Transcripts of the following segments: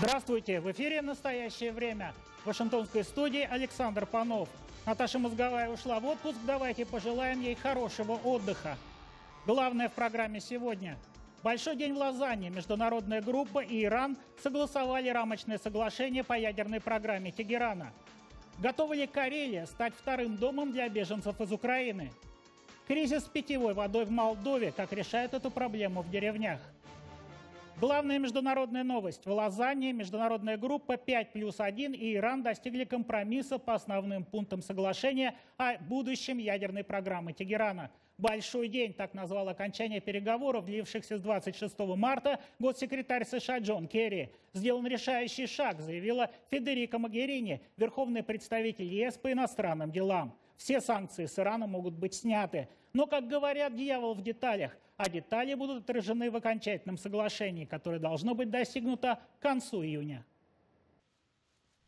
Здравствуйте! В эфире «Настоящее время». В Вашингтонской студии Александр Панов. Наташа Мозговая ушла в отпуск. Давайте пожелаем ей хорошего отдыха. Главное в программе сегодня. Большой день в Лозанне. Международная группа и Иран согласовали рамочное соглашение по ядерной программе Тегерана. Готова ли Карелия стать вторым домом для беженцев из Украины? Кризис с питьевой водой в Молдове. Как решают эту проблему в деревнях? Главная международная новость. В Лозанне международная группа 5+1 и Иран достигли компромисса по основным пунктам соглашения о будущем ядерной программы Тегерана. Большой день, так назвал окончание переговоров, длившихся с 26 марта, госсекретарь США Джон Керри. Сделан решающий шаг, заявила Федерико Могерини, верховный представитель ЕС по иностранным делам. Все санкции с Ирана могут быть сняты. Но, как говорят, дьявол в деталях. А детали будут отражены в окончательном соглашении, которое должно быть достигнуто к концу июня.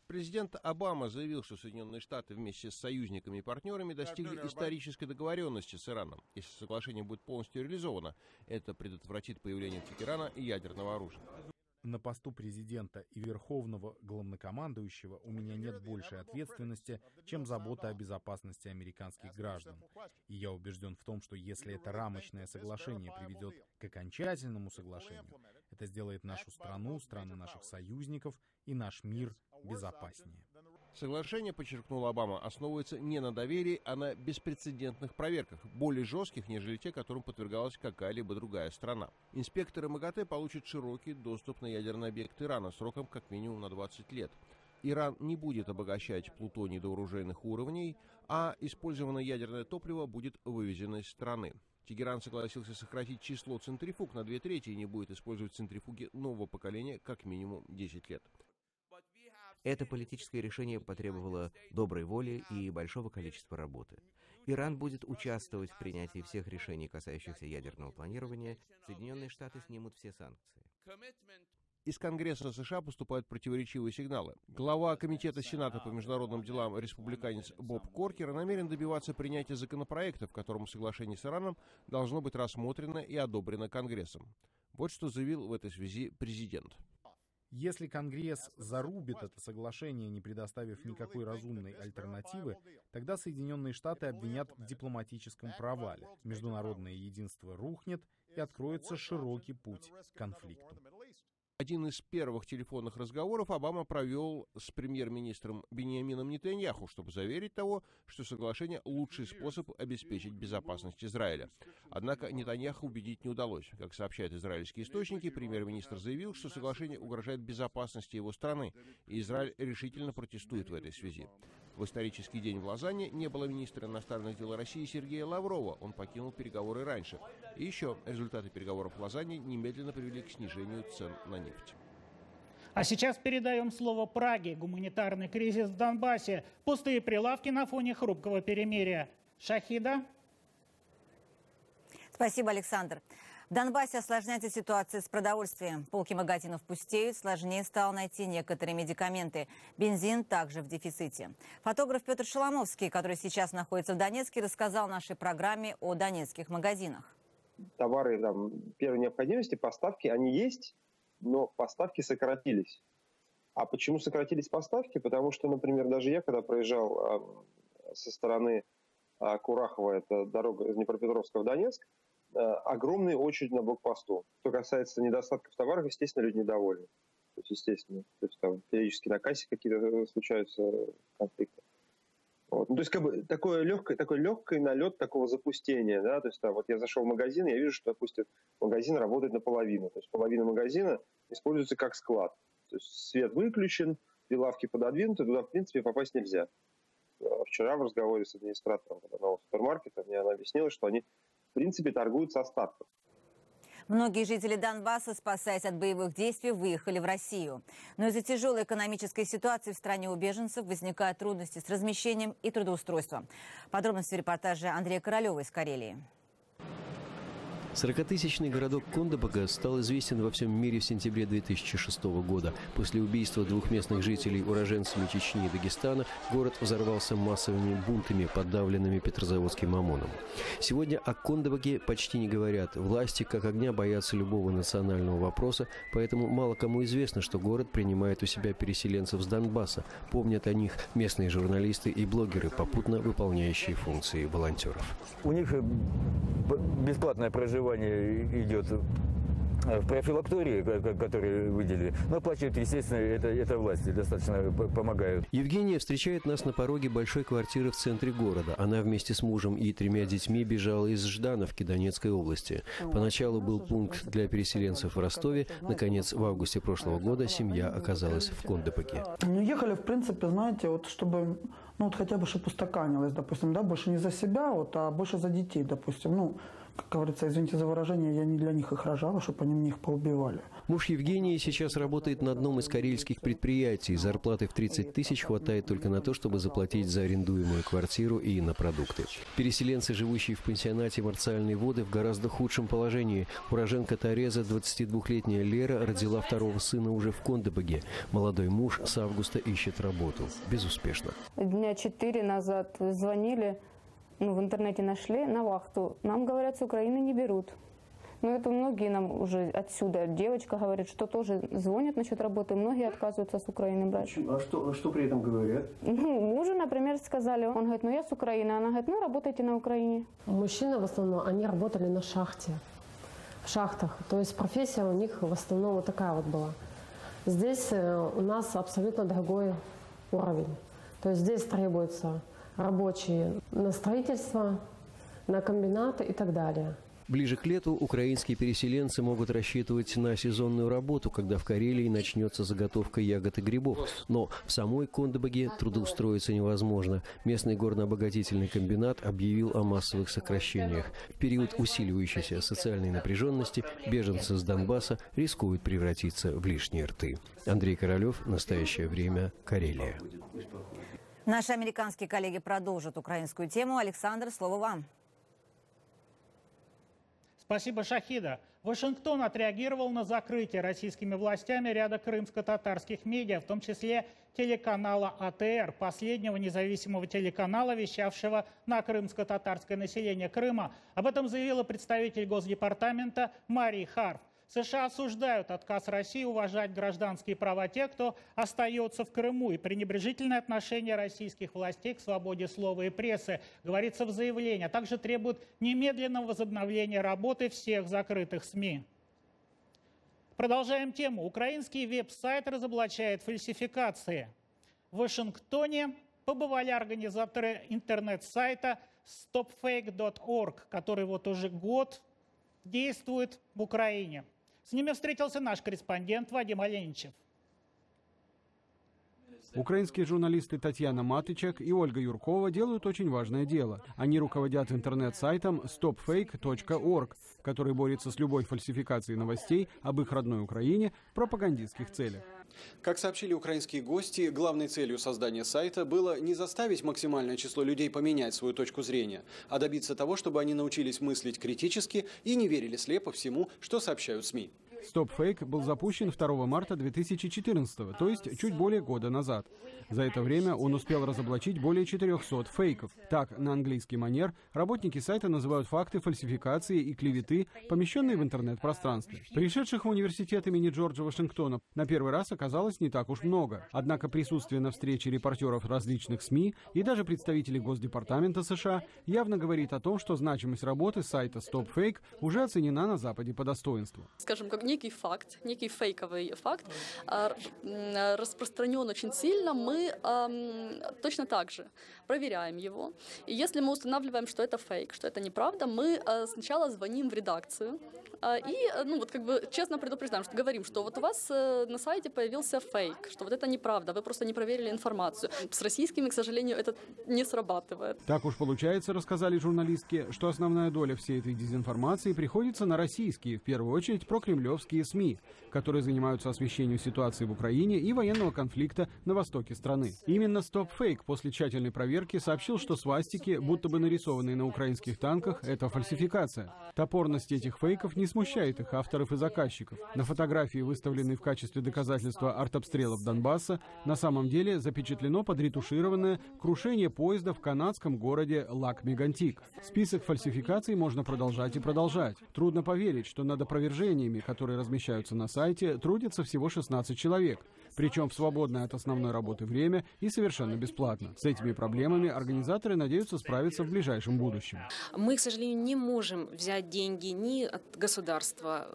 Президент Обама заявил, что Соединенные Штаты вместе с союзниками и партнерами достигли исторической договоренности с Ираном. Если соглашение будет полностью реализовано, это предотвратит появление Тегерана и ядерного оружия. На посту президента и верховного главнокомандующего у меня нет большей ответственности, чем забота о безопасности американских граждан. И я убежден в том, что если это рамочное соглашение приведет к окончательному соглашению, это сделает нашу страну, страны наших союзников и наш мир безопаснее. Соглашение, подчеркнул Обама, основывается не на доверии, а на беспрецедентных проверках, более жестких, нежели те, которым подвергалась какая-либо другая страна. Инспекторы МАГАТЭ получат широкий доступ на ядерный объект Ирана сроком как минимум на 20 лет. Иран не будет обогащать плутоний до оружейных уровней, а использованное ядерное топливо будет вывезено из страны. Тегеран согласился сократить число центрифуг на 2/3 и не будет использовать центрифуги нового поколения как минимум 10 лет. Это политическое решение потребовало доброй воли и большого количества работы. Иран будет участвовать в принятии всех решений, касающихся ядерного планирования. Соединенные Штаты снимут все санкции. Из Конгресса США поступают противоречивые сигналы. Глава Комитета Сената по международным делам, республиканец Боб Коркер, намерен добиваться принятия законопроекта, в котором соглашение с Ираном должно быть рассмотрено и одобрено Конгрессом. Вот что заявил в этой связи президент. Если Конгресс зарубит это соглашение, не предоставив никакой разумной альтернативы, тогда Соединенные Штаты обвинят в дипломатическом провале. Международное единство рухнет и откроется широкий путь к конфликту. Один из первых телефонных разговоров Обама провел с премьер-министром Биньямином Нетаньяху, чтобы заверить того, что соглашение — лучший способ обеспечить безопасность Израиля. Однако Нетаньяху убедить не удалось. Как сообщают израильские источники, премьер-министр заявил, что соглашение угрожает безопасности его страны, и Израиль решительно протестует в этой связи. В исторический день в Лозанне не было министра иностранных дел России Сергея Лаврова. Он покинул переговоры раньше. И еще результаты переговоров в Лозанне немедленно привели к снижению цен на нефть. А сейчас передаем слово Праге. Гуманитарный кризис в Донбассе. Пустые прилавки на фоне хрупкого перемирия. Шахида? Спасибо, Александр. В Донбассе осложняется ситуация с продовольствием. Полки магазинов пустеют, сложнее стало найти некоторые медикаменты. Бензин также в дефиците. Фотограф Петр Шеломовский, который сейчас находится в Донецке, рассказал нашей программе о донецких магазинах. Товары первой необходимости, поставки, они есть, но поставки сократились. А почему сократились поставки? Потому что, например, даже я, когда проезжал со стороны Курахова, это дорога из Днепропетровска в Донецк, огромная очередь на блокпосту. Что касается недостатков товаров, естественно, люди недовольны. То есть, естественно, там периодически на кассе какие-то случаются конфликты. Вот. Ну, то есть, как бы, такой легкий налет такого запустения. Да? То есть, вот я зашел в магазин, я вижу, что, допустим, магазин работает наполовину. То есть, половина магазина используется как склад. То есть, свет выключен, прилавки пододвинуты, туда, в принципе, попасть нельзя. Вчера в разговоре с администратором одного супермаркета мне она объяснила, что они, в принципе, торгуют с остатков. Многие жители Донбасса, спасаясь от боевых действий, выехали в Россию. Но из-за тяжелой экономической ситуации в стране у беженцев возникают трудности с размещением и трудоустройством. Подробности в репортаже Андрея Королева из Карелии. 40-тысячный городок Кондопога стал известен во всем мире в сентябре 2006 года. После убийства двух местных жителей уроженцами Чечни и Дагестана город взорвался массовыми бунтами, подавленными петрозаводским ОМОНом. Сегодня о Кондопоге почти не говорят. Власти как огня боятся любого национального вопроса, поэтому мало кому известно, что город принимает у себя переселенцев с Донбасса. Помнят о них местные журналисты и блогеры, попутно выполняющие функции волонтеров. У них бесплатное проживание идет в профилактории, которые выделили. Но оплачивают, естественно, это власти достаточно помогают. Евгения встречает нас на пороге большой квартиры в центре города. Она вместе с мужем и 3 детьми бежала из Ждановки Донецкой области. Поначалу был пункт для переселенцев в Ростове. Наконец, в августе прошлого года семья оказалась в Кондопоге. Ехали, в принципе, знаете, вот чтобы, хотя бы, чтобы устаканилось, допустим, да, больше не за себя, а больше за детей, допустим, как говорится, извините за выражение, я не для них их рожала, чтобы они мне их поубивали. Муж Евгении сейчас работает на одном из карельских предприятий. Зарплаты в 30 тысяч хватает только на то, чтобы заплатить за арендуемую квартиру и на продукты. Переселенцы, живущие в пансионате «Марциальные воды», в гораздо худшем положении. Уроженка Тореза, 22-летняя Лера, родила 2-го сына уже в Кондопоге. Молодой муж с августа ищет работу. Безуспешно. Дня 4 назад звонили. В интернете нашли на вахту. Нам говорят, с Украины не берут. Но это многие нам уже отсюда. Девочка говорит, что тоже звонят насчет работы. Многие отказываются с Украины брать. А что при этом говорят? Мужу, например, сказали. Он говорит, я с Украины. Она говорит, работайте на Украине. Мужчины в основном, они работали на шахте. В шахтах. То есть профессия у них в основном вот такая вот была. Здесь у нас абсолютно другой уровень. То есть здесь требуется рабочие на строительство, на комбинаты и так далее. Ближе к лету украинские переселенцы могут рассчитывать на сезонную работу, когда в Карелии начнется заготовка ягод и грибов. Но в самой Кондопоге трудоустроиться невозможно. Местный горнообогатительный комбинат объявил о массовых сокращениях. В период усиливающейся социальной напряженности беженцы с Донбасса рискуют превратиться в лишние рты. Андрей Королев, «Настоящее время», Карелия. Наши американские коллеги продолжат украинскую тему. Александр, слово вам. Спасибо, Шахида. Вашингтон отреагировал на закрытие российскими властями ряда крымско-татарских медиа, в том числе телеканала АТР, последнего независимого телеканала, вещавшего на крымско-татарское население Крыма. Об этом заявила представитель Госдепартамента Мария Харф. США осуждают отказ России уважать гражданские права тех, кто остается в Крыму, и пренебрежительное отношение российских властей к свободе слова и прессы, говорится в заявлении, а также требуют немедленного возобновления работы всех закрытых СМИ. Продолжаем тему. Украинский веб-сайт разоблачает фальсификации. В Вашингтоне побывали организаторы интернет-сайта stopfake.org, который уже год действует в Украине. С ними встретился наш корреспондент Вадим Оленичев. Украинские журналисты Татьяна Матычак и Ольга Юркова делают очень важное дело. Они руководят интернет-сайтом stopfake.org, который борется с любой фальсификацией новостей об их родной Украине в пропагандистских целях. Как сообщили украинские гости, главной целью создания сайта было не заставить максимальное число людей поменять свою точку зрения, а добиться того, чтобы они научились мыслить критически и не верили слепо всему, что сообщают СМИ. StopFake был запущен 2 марта 2014, то есть чуть более года назад. За это время он успел разоблачить более 400 фейков. Так, на английский манер, работники сайта называют факты фальсификации и клеветы, помещенные в интернет-пространстве. Пришедших в университет имени Джорджа Вашингтона на первый раз оказалось не так уж много. Однако присутствие на встрече репортеров различных СМИ и даже представителей Госдепартамента США явно говорит о том, что значимость работы сайта StopFake уже оценена на Западе по достоинству. Скажем, как некий факт, некий фейковый факт, распространен очень сильно, мы точно так же проверяем его. И если мы устанавливаем, что это фейк, что это неправда, мы сначала звоним в редакцию и честно предупреждаем, что говорим, что вот у вас на сайте появился фейк, что вот это неправда, вы просто не проверили информацию. С российскими, к сожалению, это не срабатывает. Так уж получается, рассказали журналистки, что основная доля всей этой дезинформации приходится на российские, в первую очередь, прокремлевские молдовские СМИ, которые занимаются освещением ситуации в Украине и военного конфликта на востоке страны. Именно StopFake после тщательной проверки сообщил, что свастики, будто бы нарисованные на украинских танках, это фальсификация. Топорность этих фейков не смущает их авторов и заказчиков. На фотографии, выставленной в качестве доказательства артобстрелов Донбасса, на самом деле запечатлено подретушированное крушение поезда в канадском городе Лак-Мегантик. Список фальсификаций можно продолжать и продолжать. Трудно поверить, что над опровержениями, которые размещаются на сайте, трудится всего 16 человек, причем в свободное от основной работы время и совершенно бесплатно. С этими проблемами организаторы надеются справиться в ближайшем будущем. Мы, к сожалению, не можем взять деньги ни от государства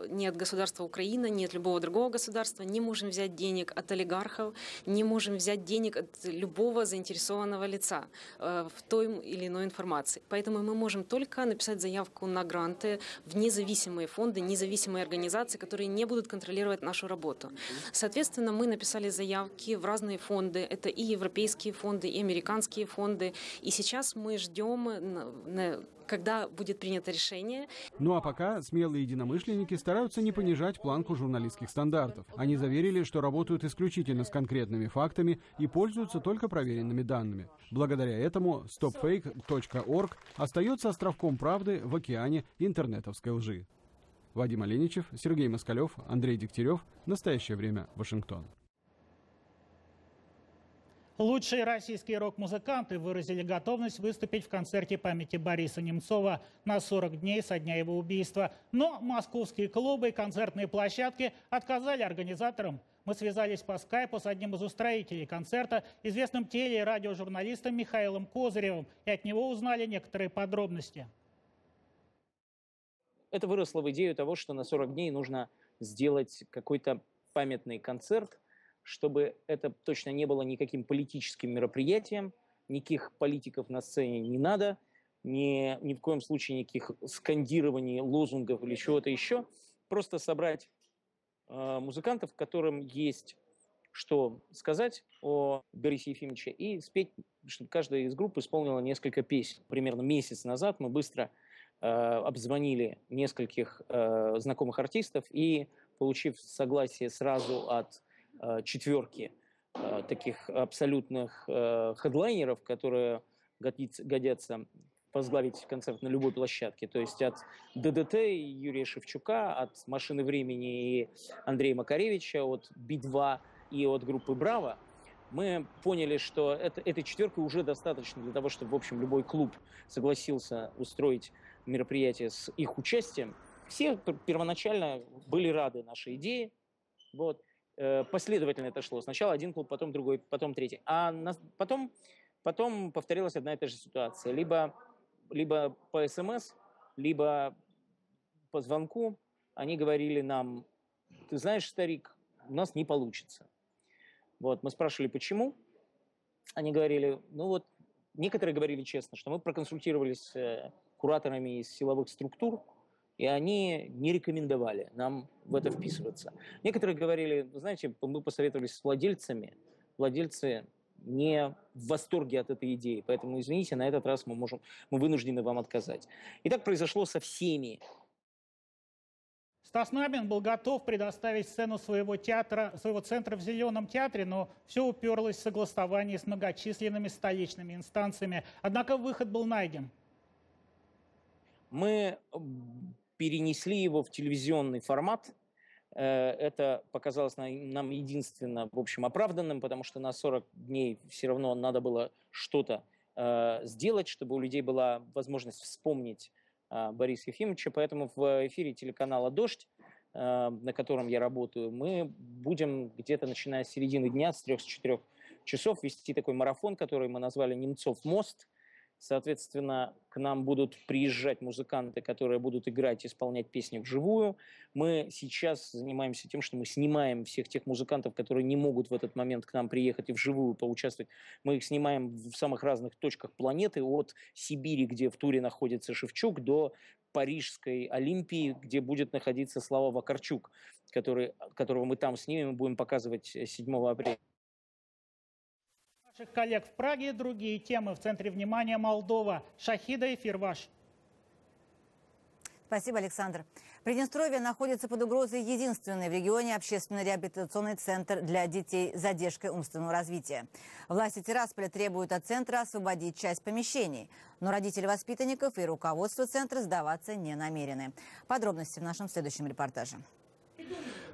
Украины, ни от любого другого государства, не можем взять денег от олигархов, не можем взять денег от любого заинтересованного лица в той или иной информации. Поэтому мы можем только написать заявку на гранты в независимые фонды, независимые организации, которые не будут контролировать нашу работу. Соответственно, мы написали заявки в разные фонды. Это и европейские фонды, и американские фонды. И сейчас мы ждем, когда будет принято решение. Ну а пока смелые единомышленники стараются не понижать планку журналистских стандартов. Они заверили, что работают исключительно с конкретными фактами и пользуются только проверенными данными. Благодаря этому stopfake.org остается островком правды в океане интернетовской лжи. Вадим Оленичев, Сергей Москалев, Андрей Дегтярев. Настоящее время. Вашингтон. Лучшие российские рок-музыканты выразили готовность выступить в концерте памяти Бориса Немцова на 40 дней со дня его убийства. Но московские клубы и концертные площадки отказали организаторам. Мы связались по скайпу с одним из устроителей концерта, известным теле- и радиожурналистом Михаилом Козыревым, и от него узнали некоторые подробности. Это выросло в идею того, что на 40 дней нужно сделать какой-то памятный концерт, чтобы это точно не было никаким политическим мероприятием, никаких политиков на сцене не надо, ни в коем случае никаких скандирований, лозунгов или чего-то еще. Просто собрать музыкантов, которым есть что сказать о Борисе Ефимовиче, и спеть, чтобы каждая из групп исполнила несколько песен. Примерно месяц назад мы быстро обзвонили нескольких знакомых артистов и, получив согласие сразу от четверки таких абсолютных хедлайнеров, которые годятся возглавить концерт на любой площадке, то есть от ДДТ Юрия Шевчука, от «Машины времени» и Андрея Макаревича, от Би-2 и от группы «Браво», мы поняли, что этой четверкой уже достаточно для того, чтобы, в общем, любой клуб согласился устроить мероприятие с их участием. Все первоначально были рады нашей идее. Вот. Последовательно это шло. Сначала один клуб, потом другой, потом третий. А потом повторилась одна и та же ситуация. Либо по СМС, либо по звонку они говорили нам: ты знаешь, старик, у нас не получится. Вот. Мы спрашивали, почему. Они говорили, некоторые говорили честно, что мы проконсультировались с кураторами из силовых структур, и они не рекомендовали нам в это вписываться. Некоторые говорили, знаете, мы посоветовались с владельцами, владельцы не в восторге от этой идеи, поэтому, извините, на этот раз мы вынуждены вам отказать. И так произошло со всеми. Стас Намин был готов предоставить сцену своего центра в Зеленом театре, но все уперлось в согласование с многочисленными столичными инстанциями. Однако выход был найден. Мы перенесли его в телевизионный формат. Это показалось нам единственно, в общем, оправданным, потому что на 40 дней все равно надо было что-то сделать, чтобы у людей была возможность вспомнить Бориса Ефимовича. Поэтому в эфире телеканала «Дождь», на котором я работаю, мы будем где-то начиная с середины дня, с 3-4 часов, вести такой марафон, который мы назвали «Немцов мост». Соответственно, к нам будут приезжать музыканты, которые будут играть, исполнять песни вживую. Мы сейчас занимаемся тем, что мы снимаем всех тех музыкантов, которые не могут в этот момент к нам приехать и вживую поучаствовать. Мы их снимаем в самых разных точках планеты, от Сибири, где в туре находится Шевчук, до Парижской Олимпии, где будет находиться Слава Вакарчук, которого мы там снимем и будем показывать 7 апреля. Наших коллег в Праге другие темы. В центре внимания Молдова. Шахида, эфир ваш. Спасибо, Александр. Приднестровье находится под угрозой единственный в регионе общественный реабилитационный центр для детей с задержкой умственного развития. Власти Тирасполя требуют от центра освободить часть помещений. Но родители воспитанников и руководство центра сдаваться не намерены. Подробности в нашем следующем репортаже.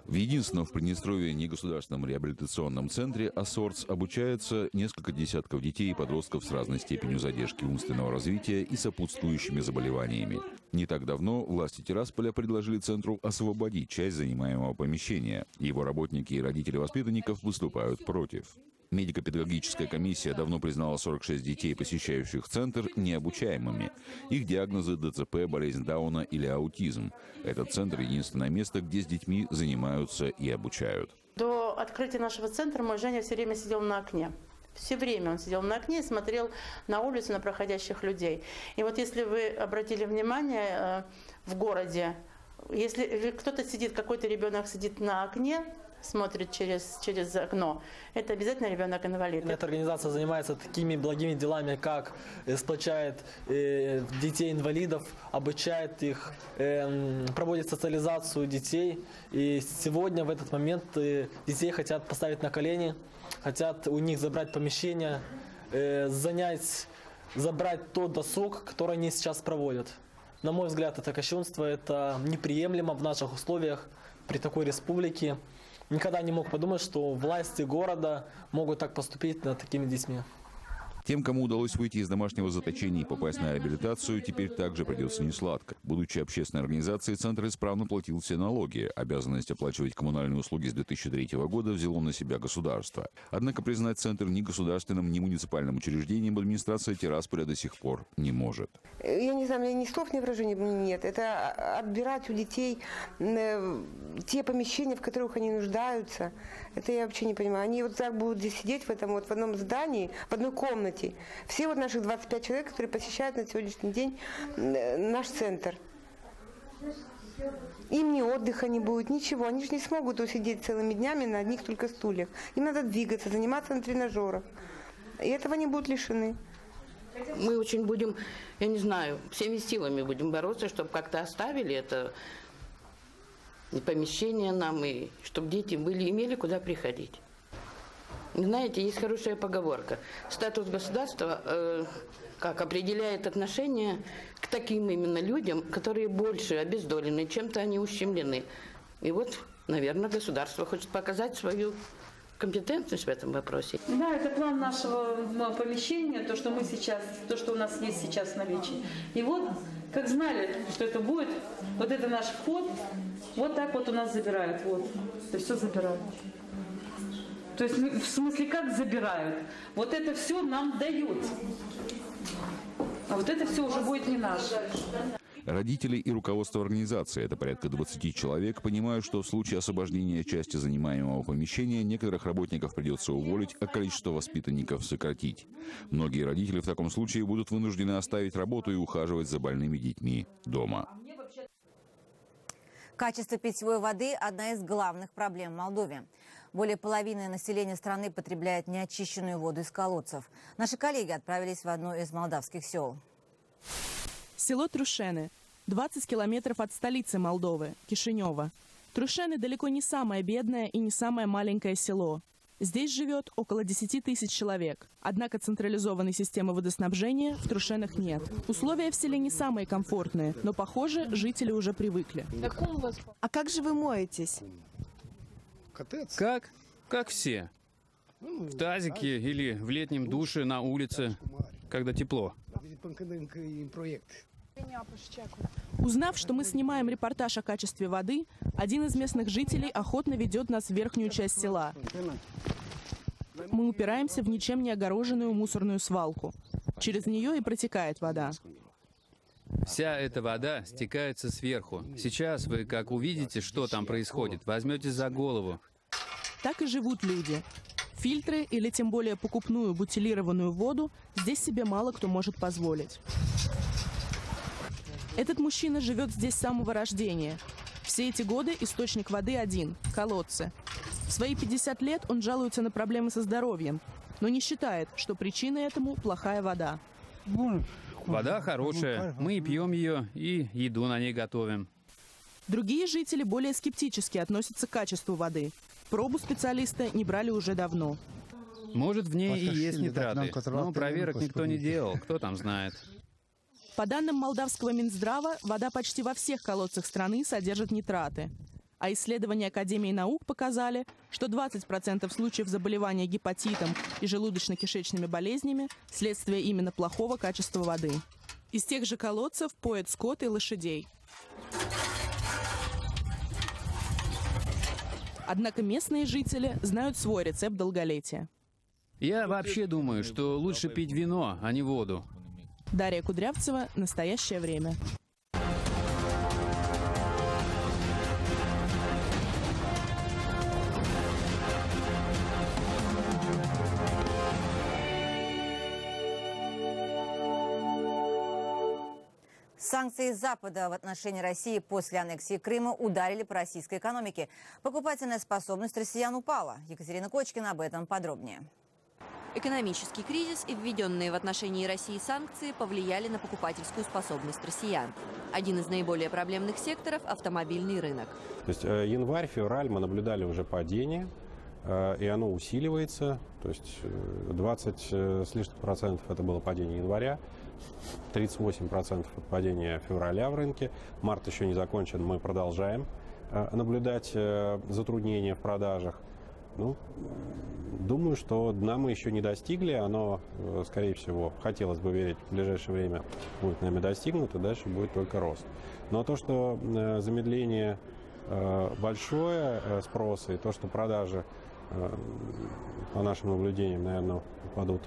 В единственном в Приднестровье негосударственном реабилитационном центре «Ассорц» обучается несколько десятков детей и подростков с разной степенью задержки умственного развития и сопутствующими заболеваниями. Не так давно власти Тирасполя предложили центру освободить часть занимаемого помещения. Его работники и родители воспитанников выступают против. Медико-педагогическая комиссия давно признала 46 детей, посещающих центр, необучаемыми. Их диагнозы – ДЦП, болезнь Дауна или аутизм. Этот центр – единственное место, где с детьми занимаются и обучают. До открытия нашего центра мой Женя все время сидел на окне. Все время он сидел на окне и смотрел на улицу, на проходящих людей. И вот если вы обратили внимание, в городе, если кто-то сидит, какой-то ребенок сидит на окне, смотрит через окно, это обязательно ребенок-инвалид. Эта организация занимается такими благими делами, как сплочает детей-инвалидов, обучает их, проводит социализацию детей. И сегодня в этот момент детей хотят поставить на колени, хотят у них забрать помещение, забрать тот досуг, который они сейчас проводят. На мой взгляд, это кощунство, это неприемлемо в наших условиях при такой республике. Никогда не мог подумать, что власти города могут так поступить над такими детьми. Тем, кому удалось выйти из домашнего заточения и попасть на реабилитацию, теперь также придется несладко. Будучи общественной организацией, центр исправно платил все налоги. Обязанность оплачивать коммунальные услуги с 2003 года взяло на себя государство. Однако признать центр ни государственным, ни муниципальным учреждением администрация Тирасполя до сих пор не может. Я не знаю, ни слов, ни выражений нет. Это отбирать у детей те помещения, в которых они нуждаются. Это я вообще не понимаю. Они вот так будут здесь сидеть в одном здании, в одной комнате. Все вот наших 25 человек, которые посещают на сегодняшний день наш центр. Им ни отдыха не будет, ничего. Они же не смогут усидеть целыми днями на одних только стульях. Им надо двигаться, заниматься на тренажерах. И этого они будут лишены. Мы очень будем, я не знаю, всеми силами будем бороться, чтобы как-то оставили это помещение нам, и чтобы дети имели куда приходить. Знаете, есть хорошая поговорка. Статус государства определяет отношение к таким именно людям, которые больше обездолены, чем-то они ущемлены. И вот, наверное, государство хочет показать свою компетентность в этом вопросе. Да, это план нашего помещения, то, что у нас есть сейчас в наличии. И вот, как знали, что это будет, вот это наш вход, вот так вот у нас забирают. Вот, это все забирают. То есть, в смысле, как забирают? Вот это все нам дают. А вот это все уже будет не наше. Родители и руководство организации, это порядка 20 человек, понимают, что в случае освобождения части занимаемого помещения некоторых работников придется уволить, а количество воспитанников сократить. Многие родители в таком случае будут вынуждены оставить работу и ухаживать за больными детьми дома. Качество питьевой воды – одна из главных проблем в Молдове. Более половины населения страны потребляет неочищенную воду из колодцев. Наши коллеги отправились в одно из молдавских сел. Село Трушены. 20 километров от столицы Молдовы, Кишинева. Трушены далеко не самое бедное и не самое маленькое село. Здесь живет около 10 тысяч человек. Однако централизованной системы водоснабжения в Трушенах нет. Условия в селе не самые комфортные, но, похоже, жители уже привыкли. А как же вы моетесь? Как? Как все. В тазике или в летнем душе на улице, когда тепло. Узнав, что мы снимаем репортаж о качестве воды, один из местных жителей охотно ведет нас в верхнюю часть села. Мы упираемся в ничем не огороженную мусорную свалку. Через нее и протекает вода. Вся эта вода стекается сверху. Сейчас вы, как увидите, что там происходит, возьметесь за голову. Так и живут люди. Фильтры или тем более покупную бутилированную воду здесь себе мало кто может позволить. Этот мужчина живет здесь с самого рождения. Все эти годы источник воды один – колодцы. В свои 50 лет он жалуется на проблемы со здоровьем, но не считает, что причиной этому плохая вода. Вода хорошая, мы пьем ее и еду на ней готовим. Другие жители более скептически относятся к качеству воды. Пробу специалисты не брали уже давно. Может, в ней и есть нитраты, но проверок никто не делал, кто там знает. По данным молдавского Минздрава, вода почти во всех колодцах страны содержит нитраты. А исследования Академии наук показали, что 20% случаев заболевания гепатитом и желудочно-кишечными болезнями – следствие именно плохого качества воды. Из тех же колодцев поят скот и лошадей. Однако местные жители знают свой рецепт долголетия. Я вообще думаю, что лучше пить вино, а не воду. Дарья Кудрявцева, «Настоящее время». Санкции Запада в отношении России после аннексии Крыма ударили по российской экономике. Покупательная способность россиян упала. Екатерина Кочкина об этом подробнее. Экономический кризис и введенные в отношении России санкции повлияли на покупательскую способность россиян. Один из наиболее проблемных секторов – автомобильный рынок. То есть январь-февраль мы наблюдали уже падение, и оно усиливается. То есть 20 с лишним процентов это было падение января, 38% падения февраля в рынке. Март еще не закончен, мы продолжаем наблюдать затруднения в продажах. Ну, думаю, что дна мы еще не достигли. Оно, скорее всего, хотелось бы верить, в ближайшее время будет нами достигнуто, дальше будет только рост. Но то, что замедление большое спроса и то, что продажи, по нашим наблюдениям, наверное, упадут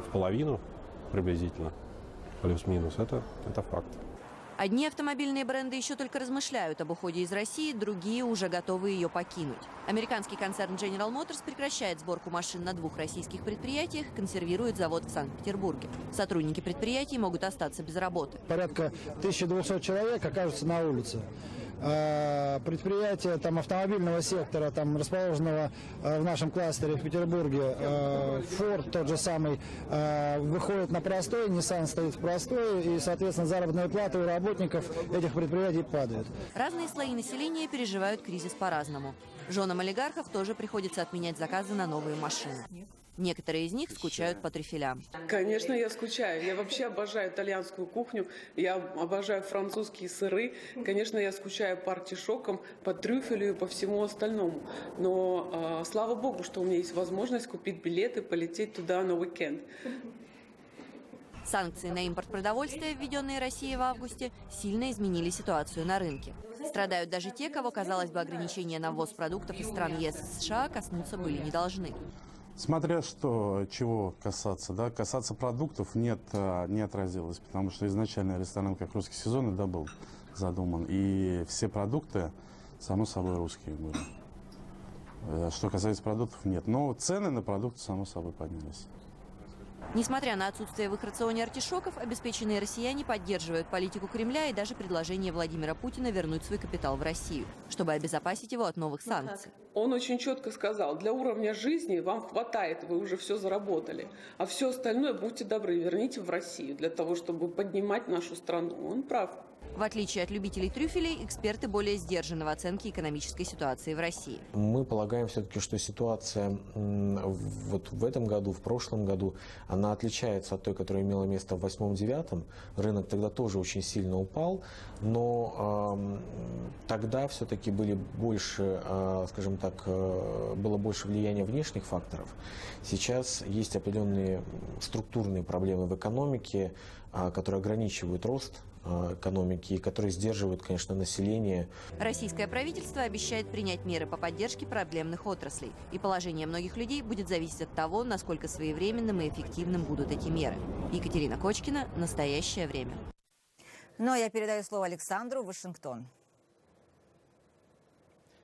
в половину приблизительно, плюс-минус, это факт. Одни автомобильные бренды еще только размышляют об уходе из России, другие уже готовы ее покинуть. Американский концерн General Motors прекращает сборку машин на 2 российских предприятиях, консервирует завод в Санкт-Петербурге. Сотрудники предприятий могут остаться без работы. Порядка 1200 человек окажутся на улице. Предприятия автомобильного сектора, расположенного в нашем кластере в Петербурге, Ford тот же самый, выходит на простой, Nissan стоит в простой, и, соответственно, заработные платы у работников этих предприятий падают. Разные слои населения переживают кризис по-разному. Женам олигархов тоже приходится отменять заказы на новые машины. Некоторые из них скучают по трюфелям. Конечно, я скучаю. Я вообще обожаю итальянскую кухню, я обожаю французские сыры. Конечно, я скучаю по артишокам, по трюфелю и по всему остальному. Но слава богу, что у меня есть возможность купить билеты, полететь туда на уикенд. Санкции на импорт продовольствия, введенные Россией в августе, сильно изменили ситуацию на рынке. Страдают даже те, кого, казалось бы, ограничения на ввоз продуктов из стран ЕС и США коснуться были не должны. Смотря чего касаться, да, касаться продуктов не отразилось, потому что изначально ресторан как русский сезон был задуман, и все продукты, само собой, русские были. Что касается продуктов, нет. Но цены на продукты, само собой, поднялись. Несмотря на отсутствие в их рационе артишоков, обеспеченные россияне поддерживают политику Кремля и даже предложение Владимира Путина вернуть свой капитал в Россию, чтобы обезопасить его от новых санкций. Он очень четко сказал: для уровня жизни вам хватает, вы уже все заработали, а все остальное, будьте добры, верните в Россию для того, чтобы поднимать нашу страну. Он прав. В отличие от любителей трюфелей, эксперты более сдержаны в оценке экономической ситуации в России. Мы полагаем все-таки, что ситуация вот в этом году, в прошлом году, она отличается от той, которая имела место в 2008-2009. Рынок тогда тоже очень сильно упал, но тогда все-таки были больше, скажем так, было больше влияния внешних факторов. Сейчас есть определенные структурные проблемы в экономике, которые ограничивают рост экономики и которые сдерживают, конечно, население. Российское правительство обещает принять меры по поддержке проблемных отраслей. И положение многих людей будет зависеть от того, насколько своевременным и эффективным будут эти меры. Екатерина Кочкина, «Настоящее время». Ну а я передаю слово Александру в Вашингтон.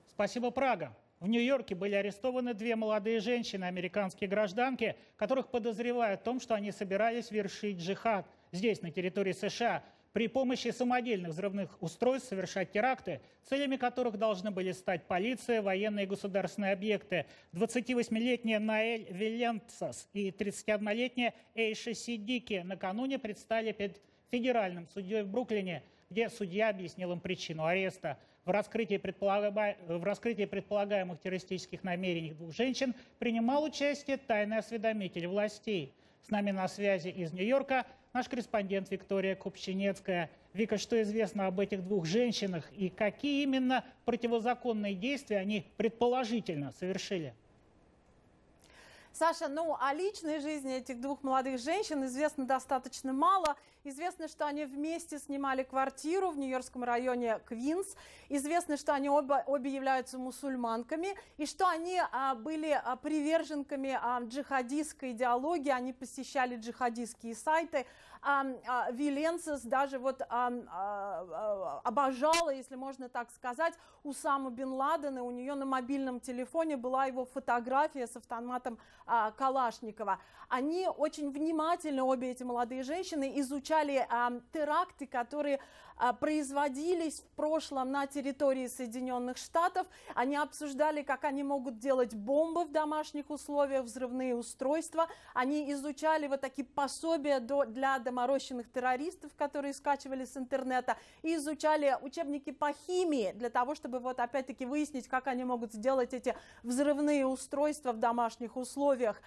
Спасибо, Прага. В Нью-Йорке были арестованы 2 молодые женщины, американские гражданки, которых подозревают в том, что они собирались вершить джихад здесь, на территории США. при помощи самодельных взрывных устройств совершать теракты, целями которых должны были стать полиция, военные и государственные объекты. 28-летняя Наэль Виленсас и 31-летняя Эйша Сиддики накануне предстали перед федеральным судьей в Бруклине, где судья объяснил им причину ареста. В раскрытии предполагаемых террористических намерений двух женщин принимал участие тайный осведомитель властей. С нами на связи из Нью-Йорка наш корреспондент Виктория Купчинецкая. Вика, что известно об этих двух женщинах и какие именно противозаконные действия они предположительно совершили? Саша, ну о личной жизни этих двух молодых женщин известно достаточно мало. Известно, что они вместе снимали квартиру в нью-йоркском районе Квинс. Известно, что они обе являются мусульманками и что они были приверженками джихадистской идеологии. Они посещали джихадистские сайты. Виленсас даже вот обожала, если можно так сказать, Усаму бен Ладена. У нее на мобильном телефоне была его фотография с автоматом Калашникова. Они очень внимательно, обе эти молодые женщины, изучали теракты, которые производились в прошлом на территории Соединенных Штатов. Они обсуждали, как они могут делать бомбы в домашних условиях, взрывные устройства. Они изучали вот такие пособия для доморощенных террористов, которые скачивали с интернета, и изучали учебники по химии для того, чтобы вот опять-таки выяснить, как они могут сделать эти взрывные устройства в домашних условиях.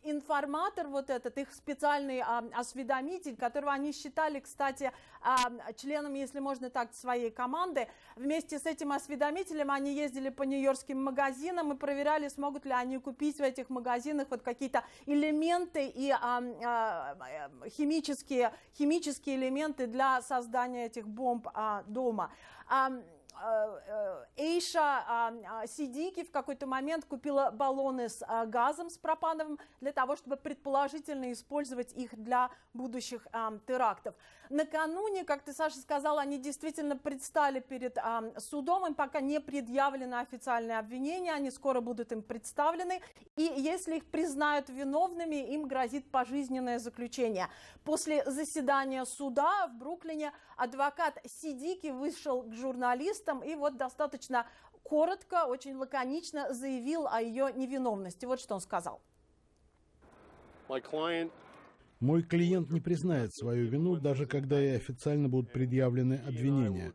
Информатор вот этот, их специальный осведомитель, которого они считали, кстати, членом, если можно так, своей команды. Вместе с этим осведомителем они ездили по нью-йоркским магазинам и проверяли, смогут ли они купить в этих магазинах вот какие-то элементы и химические элементы для создания этих бомб дома. Эйша Сиддики в какой-то момент купила баллоны с газом, с пропановым, для того, чтобы предположительно использовать их для будущих терактов. Накануне, как ты, Саша, сказала, они действительно предстали перед судом, им пока не предъявлены официальные обвинения, они скоро будут им представлены, и если их признают виновными, им грозит пожизненное заключение. После заседания суда в Бруклине адвокат Сиддики вышел к журналистам и вот достаточно коротко, очень лаконично заявил о ее невиновности. Вот что он сказал. Мой клиент не признает свою вину, даже когда ей официально будут предъявлены обвинения.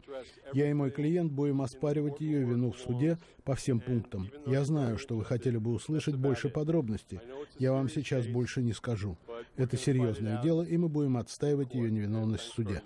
Я и мой клиент будем оспаривать ее вину в суде по всем пунктам. Я знаю, что вы хотели бы услышать больше подробностей. Я вам сейчас больше не скажу. Это серьезное дело, и мы будем отстаивать ее невиновность в суде.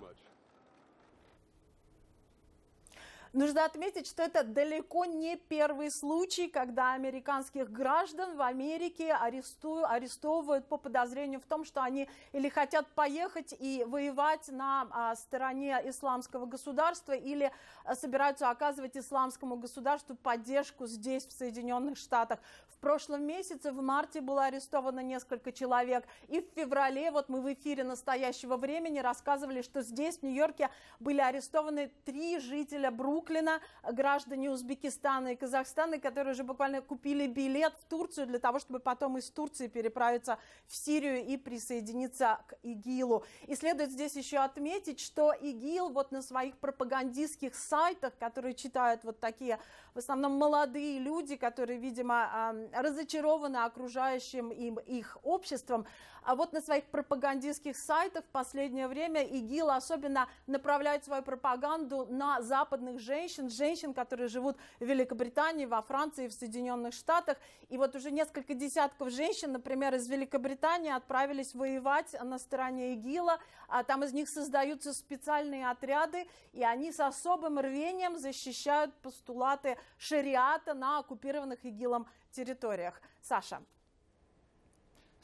Нужно отметить, что это далеко не первый случай, когда американских граждан в Америке арестовывают по подозрению в том, что они или хотят поехать и воевать на стороне исламского государства, или собираются оказывать исламскому государству поддержку здесь, в Соединенных Штатах. В прошлом месяце, в марте, было арестовано несколько человек, и в феврале, вот мы в эфире «Настоящего времени» рассказывали, что здесь, в Нью-Йорке, были арестованы 3 жителя Бруклина, граждане Узбекистана и Казахстана, которые уже буквально купили билет в Турцию для того, чтобы потом из Турции переправиться в Сирию и присоединиться к ИГИЛу. И следует здесь еще отметить, что ИГИЛ вот на своих пропагандистских сайтах, которые читают вот такие, в основном молодые люди, которые, видимо, разочарованы окружающим им их обществом, а вот на своих пропагандистских сайтах в последнее время ИГИЛ особенно направляет свою пропаганду на западных женщин, которые живут в Великобритании, во Франции, в Соединенных Штатах. И вот уже несколько десятков женщин, например, из Великобритании отправились воевать на стороне ИГИЛа. Там из них создаются специальные отряды, и они с особым рвением защищают постулаты шариата на оккупированных ИГИЛом территориях. Саша.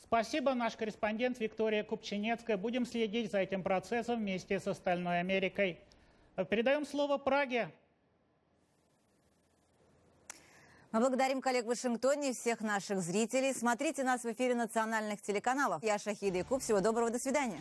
Спасибо, наш корреспондент Виктория Купчинецкая. Будем следить за этим процессом вместе с остальной Америкой. Передаем слово Праге. Мы благодарим коллег в Вашингтоне, всех наших зрителей. Смотрите нас в эфире национальных телеканалов. Я Шахида Якуб. Всего доброго, до свидания.